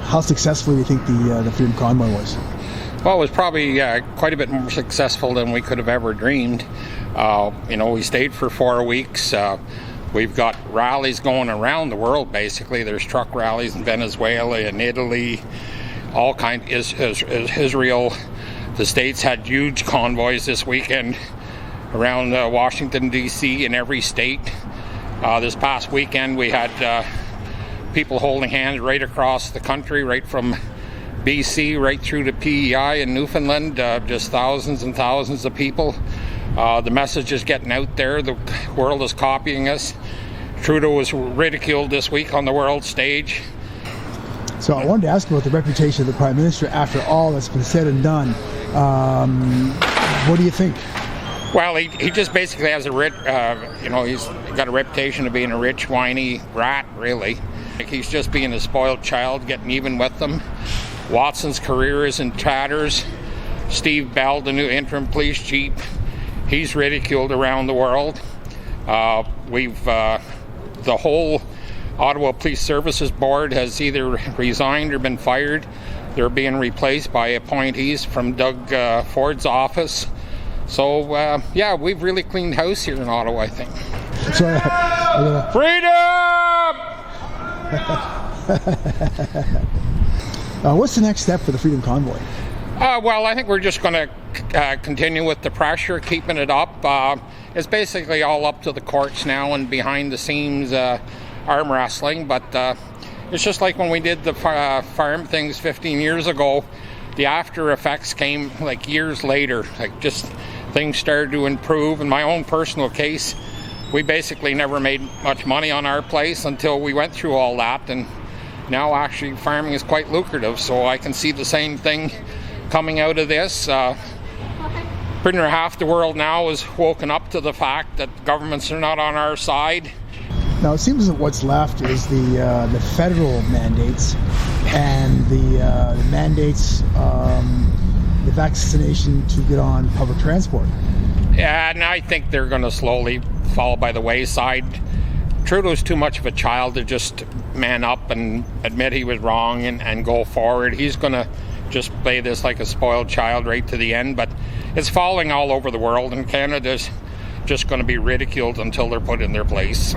How successful do you think the Freedom Convoy was? Well, it was probably quite a bit more successful than we could have ever dreamed. We stayed for 4 weeks. We've got rallies going around the world, basically. There's truck rallies in Venezuela and Italy, all kinds, Israel. The States had huge convoys this weekend around Washington, D.C. in every state. This past weekend we had people holding hands right across the country, right from BC right through to PEI in Newfoundland, just thousands and thousands of people. The message is getting out there. The world is copying us. Trudeau was ridiculed this week on the world stage. So I wanted to ask about the reputation of the Prime Minister after all that's been said and done. What do you think? Well, he just basically has he's got a reputation of being a rich, whiny rat, really. He's just being a spoiled child, getting even with them. Watson's career is in tatters. Steve Bell, the new interim police chief, he's ridiculed around the world. The whole Ottawa Police Services Board has either resigned or been fired. They're being replaced by appointees from Doug Ford's office. So, we've really cleaned house here in Ottawa, I think. Freedom! What's the next step for the Freedom Convoy? Well, I think we're just going to continue with the pressure, keeping it up. It's basically all up to the courts now and behind the scenes arm wrestling. But it's just like when we did the farm things 15 years ago. The after effects came like years later. Like just things started to improve. In my own personal case, we basically never made much money on our place until we went through all that. And now actually farming is quite lucrative. So I can see the same thing coming out of this. Pretty much half the world now is woken up to the fact that governments are not on our side. Now it seems that what's left is the federal mandates and the mandates, the vaccination to get on public transport. Yeah, and I think they're going to slowly fall by the wayside. Trudeau's too much of a child to just man up and admit he was wrong and go forward. He's going to just play this like a spoiled child right to the end, but it's falling all over the world, and Canada's just going to be ridiculed until they're put in their place.